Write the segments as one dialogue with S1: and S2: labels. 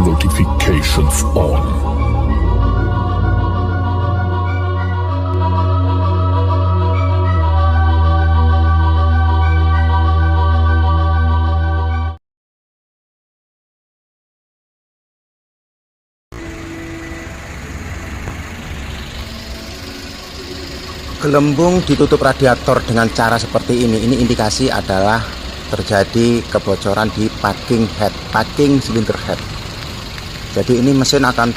S1: notifications on.
S2: Gelembung ditutup radiator dengan cara seperti ini indikasi adalah terjadi kebocoran di packing head, packing cylinder head. Jadi ini mesin akan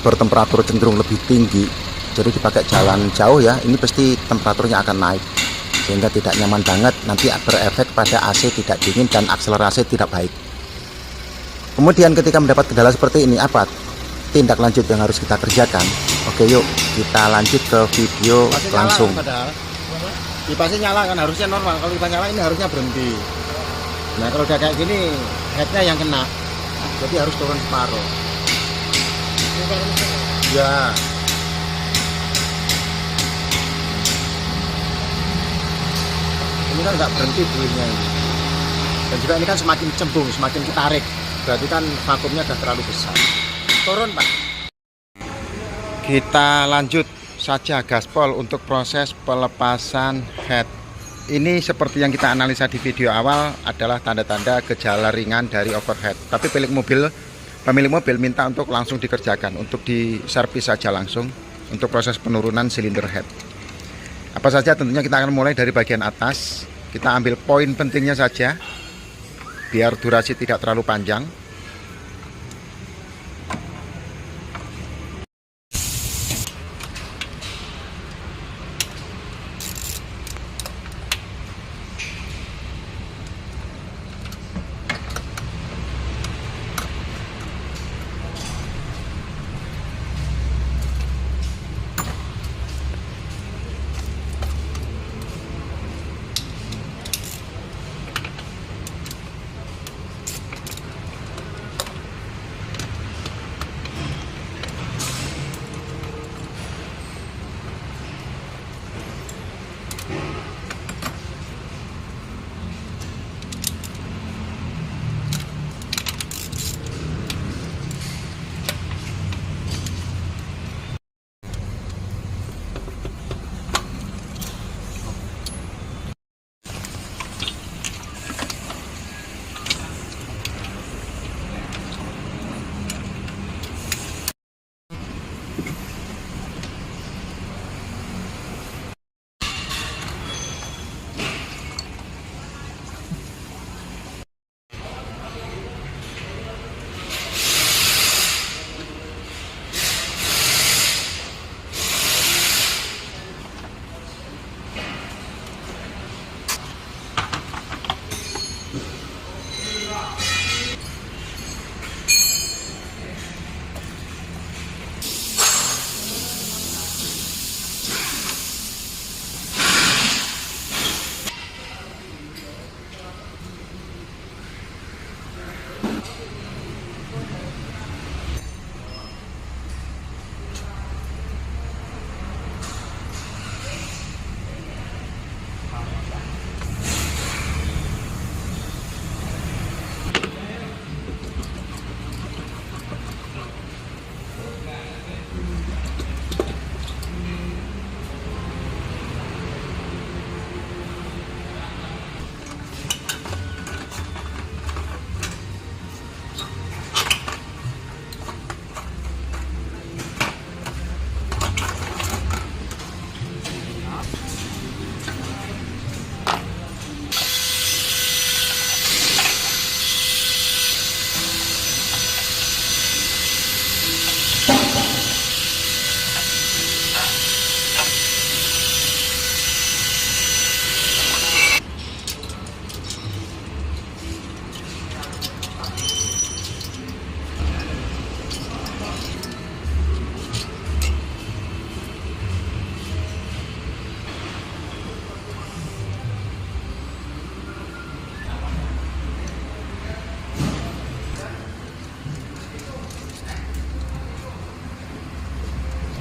S2: bertemperatur cenderung lebih tinggi, jadi dipakai jalan jauh ya, ini pasti temperaturnya akan naik sehingga tidak nyaman banget, nanti berefek pada AC tidak dingin dan akselerasi tidak baik. Kemudian ketika mendapat kendala seperti ini, apa tindak lanjut yang harus kita kerjakan? Oke, yuk kita lanjut ke video langsung.
S3: Kipasnya nyala kan, harusnya normal. Kalau kita nyala ini harusnya berhenti. Nah kalau udah kayak gini, headnya yang kena, jadi harus turun separuh. Ya. Ini kan nggak berhenti bulinya ini. Dan juga ini kan semakin cembung, semakin ditarik, berarti kan vakumnya sudah terlalu besar. Turun Pak. Kita lanjut saja gaspol untuk proses pelepasan head. Ini seperti yang kita analisa di video awal adalah tanda-tanda gejala ringan dari overhead. Tapi pemilik mobil minta untuk langsung dikerjakan, untuk diservis saja langsung untuk proses penurunan silinder head. Apa saja tentunya kita akan mulai dari bagian atas. Kita ambil poin pentingnya saja biar durasi tidak terlalu panjang.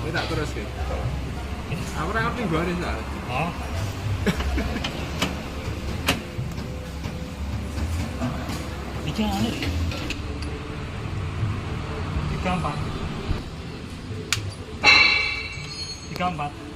S4: Ini tak terus ya. Aku ora ngerti gua ada. Oh. Iki ana iki.
S1: 34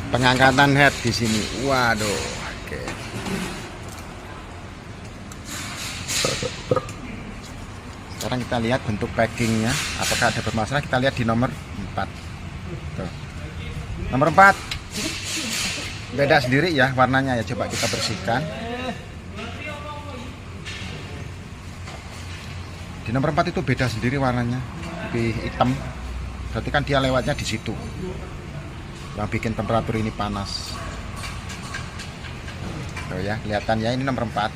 S3: Pengangkatan head di sini. Waduh, oke. Sekarang kita lihat bentuk packingnya, apakah ada bermasalah. Kita lihat di nomor 4. Tuh. Nomor 4 beda sendiri ya warnanya ya, coba kita bersihkan. Di nomor 4 itu beda sendiri warnanya, lebih hitam. Berarti kan dia lewatnya di situ yang bikin temperatur ini panas. Tuh ya, kelihatan ya, ini nomor 4.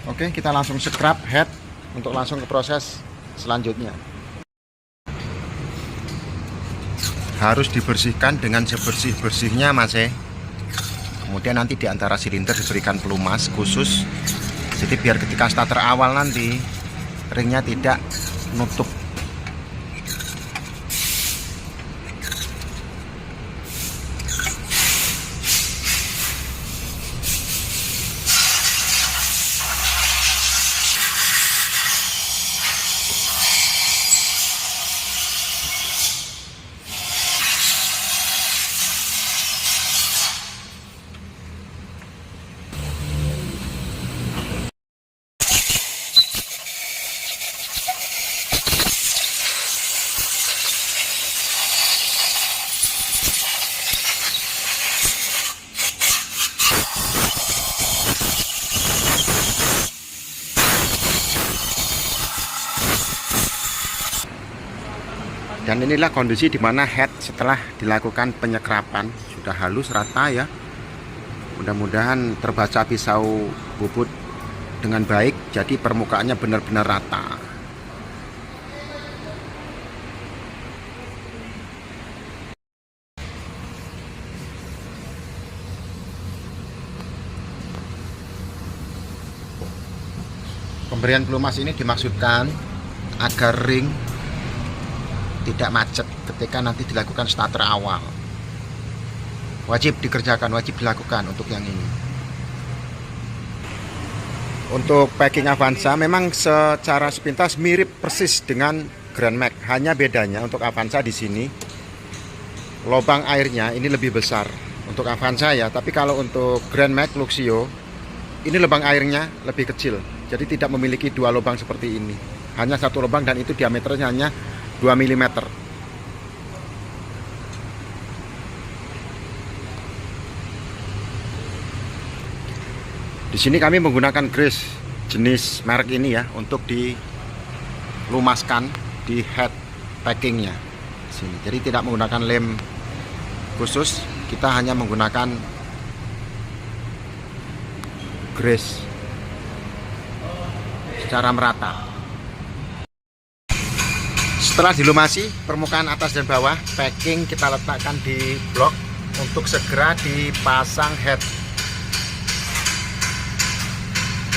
S3: Oke, kita langsung scrub head untuk langsung ke proses selanjutnya. Harus dibersihkan dengan sebersih-bersihnya Mas. Kemudian nanti di antara silinder diberikan pelumas khusus, jadi biar ketika starter awal nanti ringnya tidak nutup. Dan inilah kondisi di mana head setelah dilakukan penyekrapan sudah halus rata ya. Mudah-mudahan terbaca pisau bubut dengan baik, jadi permukaannya benar-benar rata. Pemberian pelumas ini dimaksudkan agar ring tidak macet ketika nanti dilakukan starter awal. Wajib dikerjakan, wajib dilakukan untuk yang ini. Untuk packing Avanza memang secara sepintas mirip persis dengan Grand Max, hanya bedanya untuk Avanza di sini lubang airnya ini lebih besar untuk Avanza ya, tapi kalau untuk Grand Max Luxio ini lubang airnya lebih kecil, jadi tidak memiliki dua lubang seperti ini, hanya satu lubang dan itu diameternya hanya 2 mm. Di sini kami menggunakan grease jenis merek ini ya untuk dilumaskan di head packingnya sini. Jadi tidak menggunakan lem khusus, kita hanya menggunakan grease secara merata. Setelah dilumasi permukaan atas dan bawah, packing kita letakkan di blok untuk segera dipasang head.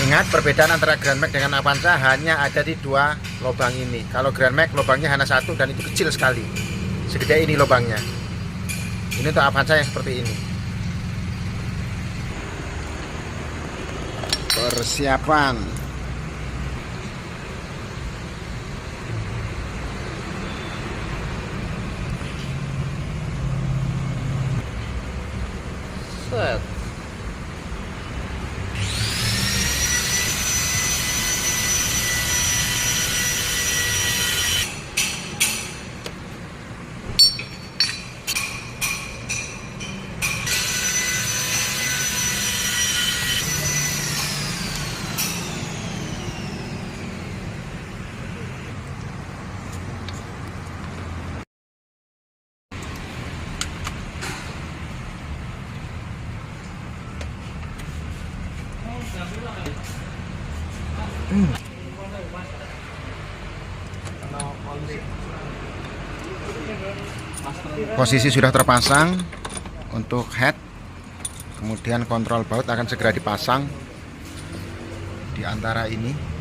S3: Ingat, perbedaan antara Grand Max dengan Avanza hanya ada di dua lubang ini. Kalau Grand Max lubangnya hanya satu dan itu kecil sekali, segede ini lubangnya. Ini untuk Avanza yang seperti ini. Persiapan. Set. Posisi sudah terpasang untuk head, kemudian kontrol baut akan segera dipasang di antara ini.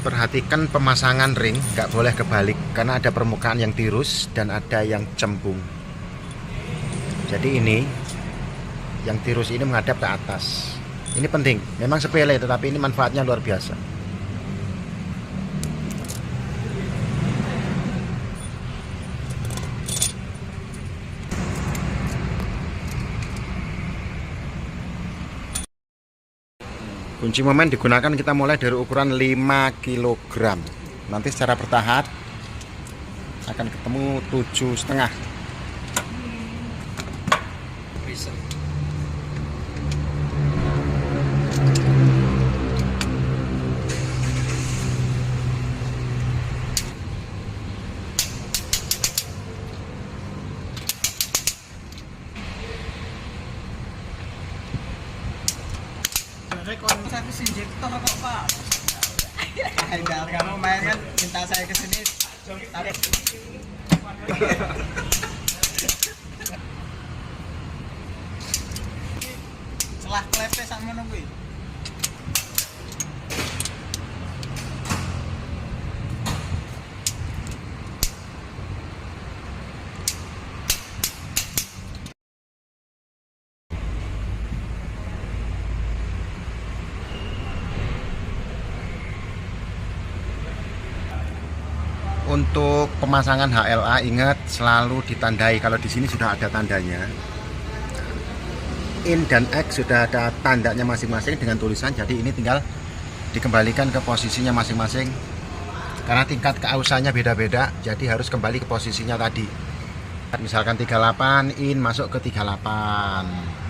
S3: Perhatikan pemasangan ring, nggak boleh kebalik karena ada permukaan yang tirus dan ada yang cembung. Jadi ini yang tirus ini menghadap ke atas. Ini penting, memang sepele tetapi ini manfaatnya luar biasa. Kunci momen digunakan kita mulai dari ukuran 5 kg. Nanti secara bertahap akan ketemu 7,5. Bisa.
S1: Kalau saya injektor kok Pak. Jangan kamu main kan minta saya ke sini. Tarik. Celah klepe sama nunggu.
S3: Untuk pemasangan HLA ingat selalu ditandai. Kalau di sini sudah ada tandanya, in dan X sudah ada tandanya masing-masing dengan tulisan. Jadi ini tinggal dikembalikan ke posisinya masing-masing. Karena tingkat keausannya beda-beda, jadi harus kembali ke posisinya tadi. Misalkan 38 in masuk ke 38.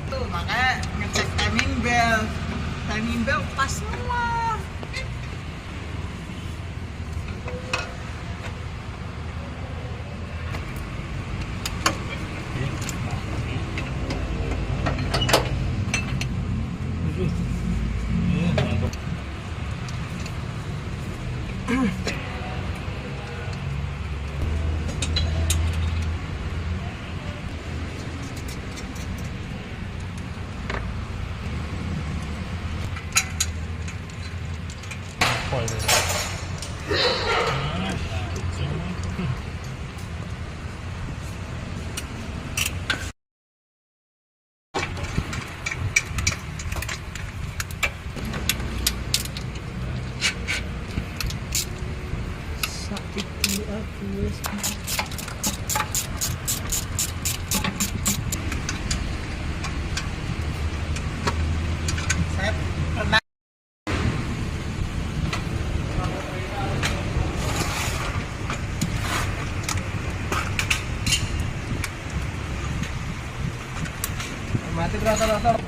S1: Tuh makanya ngecek timing bell pas semua. Saya pernah Jadi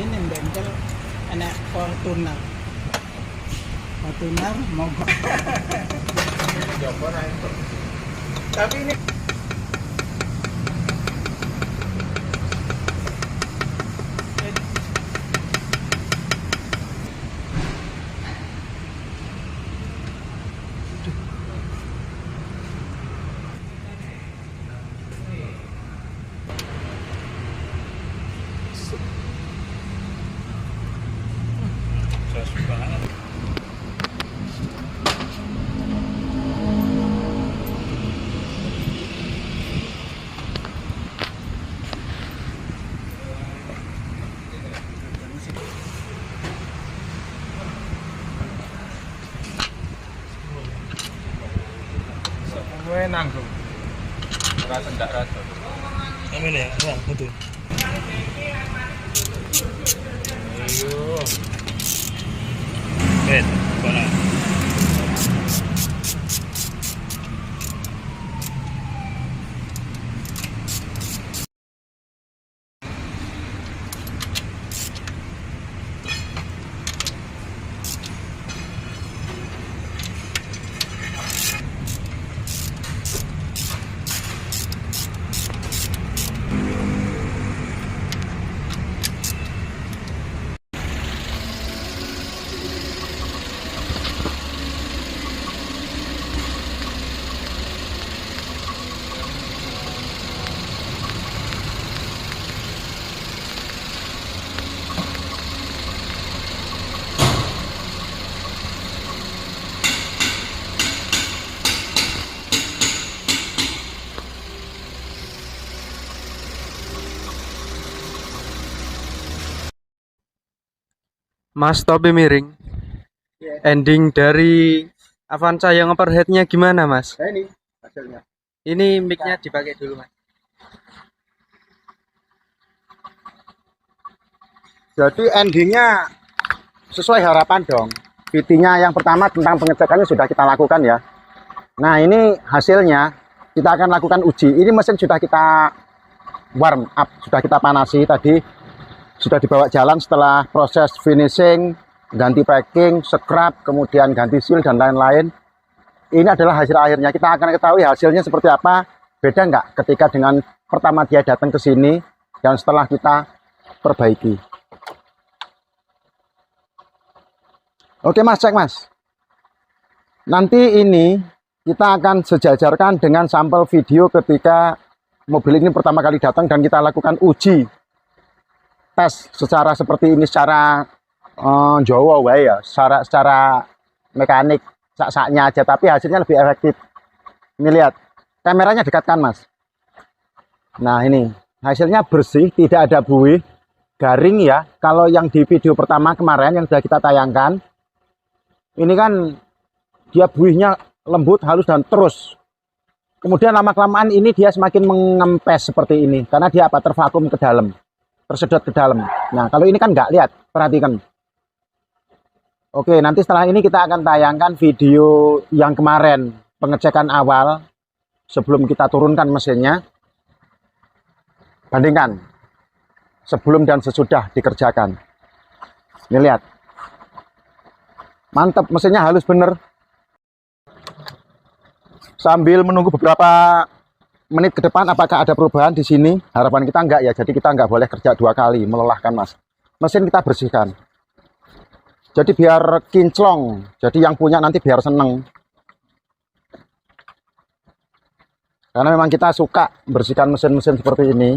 S1: yang bengkel enak Fortuner. Fortuner mogok. Tapi ini
S4: Gue nanggung. Rasa ndak rasa.
S1: ini ya, betul.
S4: Ayo.
S1: Bola.
S5: Mas Topi miring. Ending dari Avanza yang overheadnya gimana, Mas?
S2: Nah, ini hasilnya.
S5: Ini mic-nya dipakai dulu, Mas.
S2: Jadi endingnya sesuai harapan dong. VT-nya yang pertama tentang pengecekannya sudah kita lakukan ya. Nah ini hasilnya kita akan lakukan uji. Ini mesin sudah kita warm up, sudah kita panasi tadi. Sudah dibawa jalan setelah proses finishing, ganti packing, scrap, kemudian ganti seal dan lain-lain. Ini adalah hasil akhirnya. Kita akan ketahui hasilnya seperti apa. Beda nggak ketika dengan pertama dia datang ke sini dan setelah kita perbaiki. Oke mas, cek mas. Nanti ini kita akan sejajarkan dengan sampel video ketika mobil ini pertama kali datang dan kita lakukan uji tes secara seperti ini, secara Jawa wae ya, secara mekanik sak-saknya aja, tapi hasilnya lebih efektif. Ini lihat, kameranya dekatkan mas. Nah ini hasilnya bersih, tidak ada buih, garing ya. Kalau yang di video pertama kemarin yang sudah kita tayangkan, ini kan dia buihnya lembut, halus dan terus. Kemudian lama-kelamaan ini dia semakin mengempes seperti ini karena dia apa, tervakum ke dalam, tersedot ke dalam. Nah kalau ini kan nggak, lihat, perhatikan. Oke, nanti setelah ini kita akan tayangkan video yang kemarin pengecekan awal sebelum kita turunkan mesinnya. Bandingkan sebelum dan sesudah dikerjakan. Ini lihat, mantap, mesinnya halus bener. Sambil menunggu beberapa menit ke depan apakah ada perubahan di sini. Harapan kita enggak ya, jadi kita enggak boleh kerja dua kali, melelahkan mas. Mesin kita bersihkan, jadi biar kinclong, jadi yang punya nanti biar seneng. Karena memang kita suka bersihkan mesin-mesin seperti ini.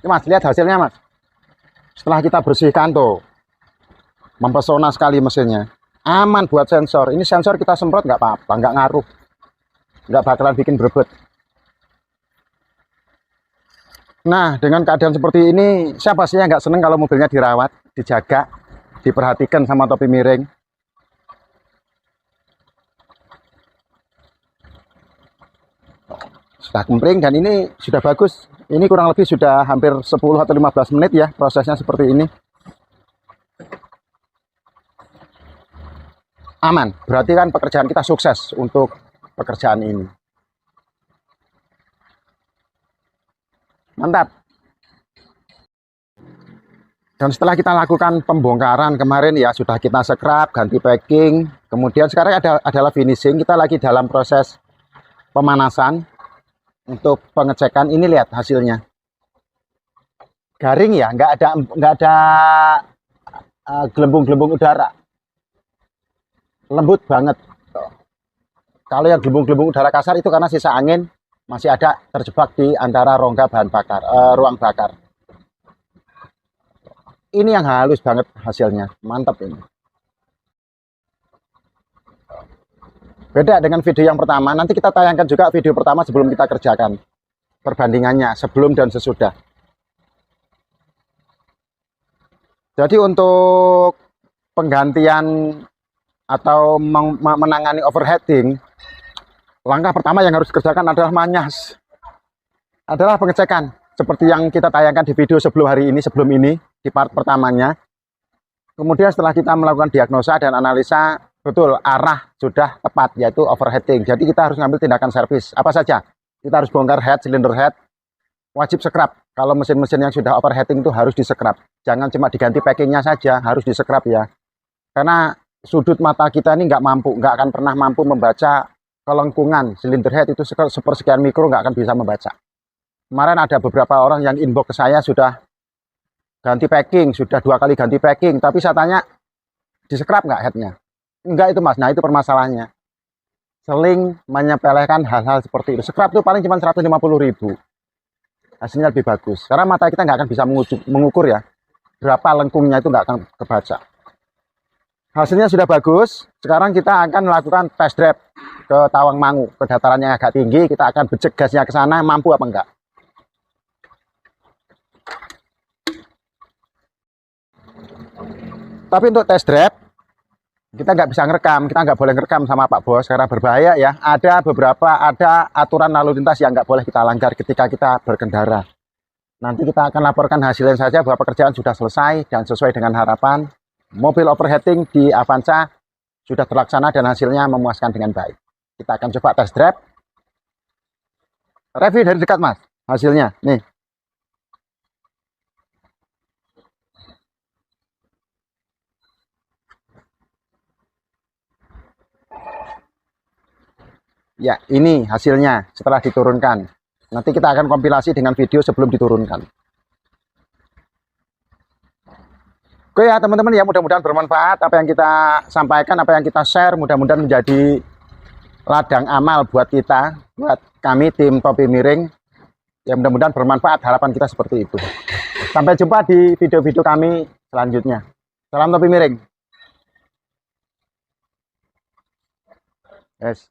S2: Ini mas, lihat hasilnya mas. Setelah kita bersihkan tuh, mempesona sekali mesinnya. Aman buat sensor. Ini sensor kita semprot nggak apa-apa, nggak ngaruh, nggak bakalan bikin berebut. Nah dengan keadaan seperti ini, siapa sih yang nggak seneng kalau mobilnya dirawat, dijaga, diperhatikan sama Topi Miring.
S3: sudah kempling dan ini sudah bagus. Ini kurang lebih sudah hampir 10 atau 15 menit ya prosesnya seperti ini. Aman, berarti kan pekerjaan kita sukses untuk pekerjaan ini. Mantap. Dan setelah kita lakukan pembongkaran kemarin ya, sudah kita scrub, ganti packing. Kemudian sekarang adalah finishing. Kita lagi dalam proses pemanasan untuk pengecekan. Ini lihat hasilnya. Garing ya, nggak ada gelembung-gelembung udara. Lembut banget. Kalau yang gelembung-gelembung udara kasar itu karena sisa angin masih ada terjebak di antara rongga bahan bakar, ruang bakar. Ini yang halus banget hasilnya, mantap ini. Beda dengan video yang pertama, nanti kita tayangkan juga video pertama sebelum kita kerjakan. Perbandingannya sebelum dan sesudah. Jadi untuk penggantian atau menangani overheating, langkah pertama yang harus dikerjakan adalah manyas. Adalah pengecekan. Seperti yang kita tayangkan di video sebelum hari ini, sebelum ini, di part pertamanya. Kemudian setelah kita melakukan diagnosa dan analisa, betul arah sudah tepat, yaitu overheating. Jadi kita harus ngambil tindakan servis. Apa saja? Kita harus bongkar head, cylinder head, wajib scrub. Kalau mesin-mesin yang sudah overheating itu harus di-scrub. Jangan cuma diganti packingnya saja, harus di-scrub ya. Karena sudut mata kita ini nggak akan pernah mampu membaca kelengkungan cylinder head itu sepersekian mikro, nggak akan bisa membaca. Kemarin ada beberapa orang yang inbox ke saya sudah ganti packing, sudah 2 kali ganti packing, tapi saya tanya, di-scrub nggak headnya? Enggak itu mas, nah itu permasalahannya. Seling menyepelekan hal-hal seperti itu. Scrub itu paling cuma 150.000. Hasilnya lebih bagus. Karena mata kita nggak akan bisa mengukur ya, berapa lengkungnya itu nggak akan kebaca. Hasilnya sudah bagus. Sekarang kita akan melakukan test drive ke Tawangmangu, ke dataran yang agak tinggi. Kita akan becek gasnya ke sana, mampu apa enggak. Tapi untuk test drive, kita nggak bisa ngerekam, kita nggak boleh ngerekam sama Pak Bos karena berbahaya ya. Ada aturan lalu lintas yang nggak boleh kita langgar ketika kita berkendara. Nanti kita akan laporkan hasilnya saja bahwa pekerjaan sudah selesai dan sesuai dengan harapan. Mobil overheating di Avanza sudah terlaksana dan hasilnya memuaskan dengan baik. Kita akan coba test drive. Review dari dekat mas, hasilnya nih. Ya, ini hasilnya setelah diturunkan. Nanti kita akan kompilasi dengan video sebelum diturunkan. Oke ya teman-teman ya, mudah-mudahan bermanfaat apa yang kita sampaikan, apa yang kita share, mudah-mudahan menjadi ladang amal buat kita, buat kami tim Topi Miring. Ya mudah-mudahan bermanfaat, harapan kita seperti itu. Sampai jumpa di video-video kami selanjutnya. Salam Topi Miring. Yes.